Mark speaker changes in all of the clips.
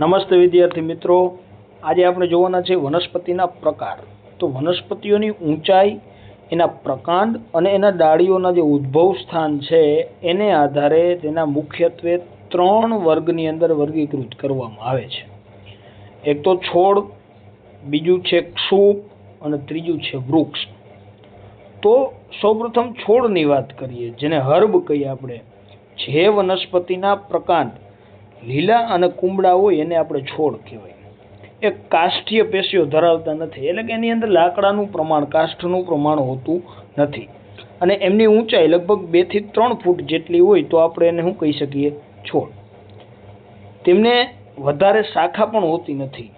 Speaker 1: નમસ્તે વિદ્યાર્થી મિત્રો, આજે આપણે જોવાના છે વનસ્પતિના પ્રકાર। તો વનસ્પતિઓની ઊંચાઈ, એના પ્રકાંડ અને એના ડાળીઓના જે ઉદ્ભવ સ્થાન છે એને આધારે તેના મુખ્યત્વે 3 વર્ગની અંદર વર્ગીકૃત કરવામાં આવે છે। એક તો છોડ, બીજું છે ક્ષુપ અને ત્રીજું છે વૃક્ષ। તો સૌપ્રથમ છોડની વાત કરીએ, જેને હર્બ કહીએ આપણે। જે વનસ્પતિના પ્રકાંડ લીલા અને કુમળા હોય એને આપણે છોડ કહેવાય। એ કાષ્ઠીય પેશીઓ ધરાવતા નથી, એટલે કે એની અંદર લાકડાનું પ્રમાણ, કાષ્ઠનું પ્રમાણ હોતું નથી અને એમની ઊંચાઈ લગભગ 2 થી 3 ફૂટ જેટલી હોય તો આપણે એને શું કહી શકીએ? છોડ। તેમને વધારે શાખા પણ હોતી નથી।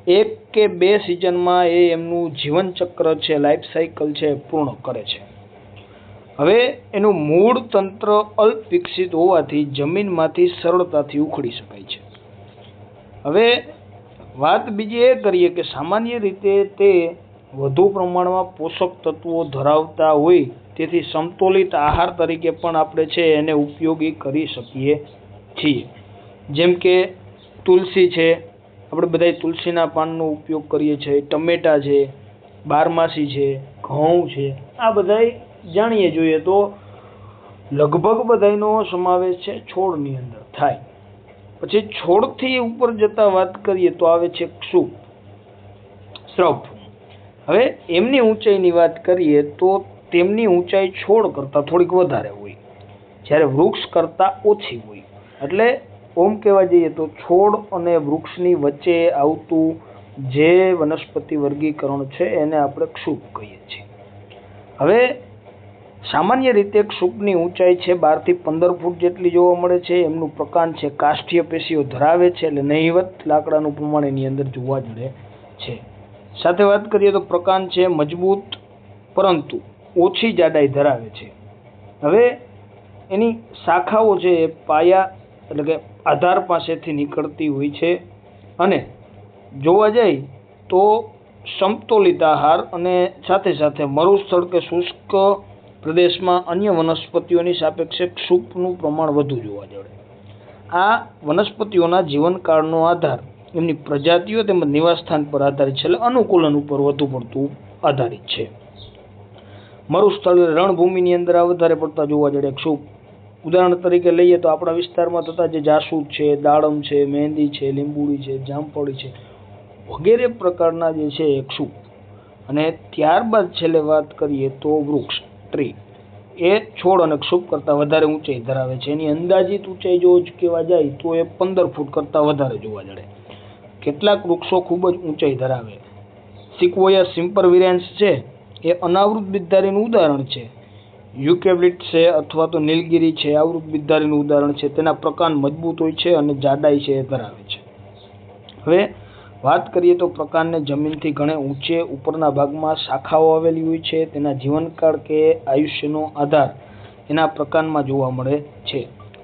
Speaker 1: 1 કે 2 સિઝનમાં એ એમનું જીવન ચક્ર છે, લાઈફ સાયકલ છે, પૂર્ણ કરે છે। હવે એનું મૂળ તંત્ર અલ્પ વિકસિત હોવાથી જમીનમાંથી સરળતાથી ઉખડી શકાય છે। હવે વાત બીજી એ કરીએ કે સામાન્ય રીતે તે વધુ પ્રમાણમાં પોષક તત્વો ધરાવતા હોય, તેથી સમતોલિત આહાર તરીકે પણ આપણે છે એને ઉપયોગી કરી શકીએ છીએ। જેમ કે તુલસી છે, આપણે બધા તુલસીના પાનનો ઉપયોગ કરીએ છીએ, ટમેટા છે, બારમાસી છે, ઘઉં છે, આ બધા જાણીએ જોઈએ તો લગભગ બધાનો સમાવેશ છે છોડની અંદર થાય। પછી છોડથી ઉપર જતા વાત કરીએ તો આવે છે ક્ષુપ, શ્રબ। હવે એમની ઊંચાઈની વાત કરીએ તો તેમની ઊંચાઈ છોડ કરતાં થોડીક વધારે હોય, જ્યારે વૃક્ષ કરતાં ઓછી હોય। એટલે ઓમ કહેવા જઈએ તો છોડ અને વૃક્ષની વચ્ચે આવતું જે વનસ્પતિ વર્ગીકરણ છે એને આપણે ક્ષુપ કહીએ છીએ। હવે સામાન્ય રીતે ક્ષુપની ઊંચાઈ છે 12 થી 15 ફૂટ જેટલી જોવા મળે છે। એમનું પ્રકાંડ છે કાષ્ઠીય પેશીઓ ધરાવે છે, એટલે નહિવત લાકડાનું પ્રમાણ એની અંદર જોવા મળે છે। સાથે વાત કરીએ તો પ્રકાંડ છે મજબૂત પરંતુ ઓછી જાડાઈ ધરાવે છે। હવે એની શાખાઓ છે એ પાયા એટલે કે આધાર પાસેથી નીકળતી હોય છે અને જોવા જાય તો સમતોલિત આહાર અને સાથે સાથે મરુસ્થળ કે શુષ્ક પ્રદેશમાં અન્ય વનસ્પતિઓની સાપેક્ષે ક્ષુપનું પ્રમાણ વધુ જોવા મળે। આ વનસ્પતિઓના જીવનકાળનો આધાર એમની પ્રજાતિઓ તેમજ નિવાસસ્થાન પર આધારિત છે, એટલે અનુકૂલન ઉપર વધુ પડતું આધારિત છે। મરુસ્થળ રણભૂમિની અંદર આ વધારે પડતા જોવા મળે ક્ષુપ। ઉદાહરણ તરીકે લઈએ તો આપણા વિસ્તારમાં થતા જે જાસૂદ છે, દાડમ છે, મહેંદી છે, લીંબુડી છે, જામફળી છે વગેરે પ્રકારના જે છે એ ક્ષુપ। અને ત્યારબાદ છેલ્લે વાત કરીએ તો વૃક્ષ, ટ્રી, એ છોડ અને ક્ષુપ કરતાં વધારે ઊંચાઈ ધરાવે છે। એની અંદાજિત ઊંચાઈ જો કહેવા જાય તો એ 15 ફૂટ કરતાં વધારે જોવા મળે। કેટલાક વૃક્ષો ખૂબ જ ઊંચાઈ ધરાવે। સિક્વોયા સિમ્પરવિરેન્સ છે એ અનાવૃત બિદ્ધારીનું ઉદાહરણ છે। યુકેલિપ્ટસ છે અથવા તો નીલગિરી છે આવૃત બિદ્ધારીનું ઉદાહરણ છે। તેના પ્રકાંડ મજબૂત હોય છે અને જાડાઈ છે એ ધરાવે છે। હવે વાત કરીએ તો પ્રકાંડને જમીનથી ઘણે ઊંચે ઉપરના ભાગમાં શાખાઓ આવેલી હોય છે। તેના જીવનકાળ કે આયુષ્યનો આધાર એના પ્રકાંડમાં જોવા મળે છે।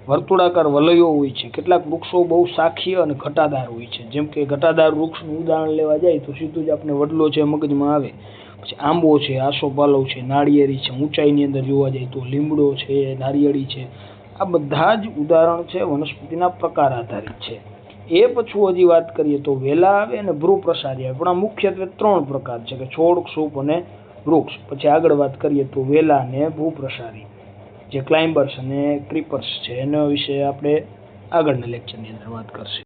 Speaker 1: વર્તુળાકાર વલયો હોય છે। કેટલાક વૃક્ષો બહુ શાખીય અને ઘટાદાર હોય છે। જેમ કે ઘટાદાર વૃક્ષનું ઉદાહરણ લેવા જાય તો સીધું જ આપણે વડલો છે મગજમાં આવે। પછી આંબો છે, આસોપાલવ છે, નાળિયેરી છે, ઊંચાઈની અંદર જોવા જાય તો લીમડો છે, નારિયેળી છે, આ બધા જ ઉદાહરણ છે વનસ્પતિના પ્રકાર આધારિત છે। એ પછી હજી વાત કરીએ તો વેલા આવે અને ભ્રૂપ્રસારી આવે, પણ આ મુખ્યત્વે 3 પ્રકાર છે કે છોડ, ક્ષુપ અને વૃક્ષ। પછી આગળ વાત કરીએ તો વેલા અને ભૂપ્રસારી, જે ક્લાઇમ્બર્સ અને ક્રીપર્સ છે, એના વિશે આપણે આગળના લેક્ચરની અંદર વાત કરશે।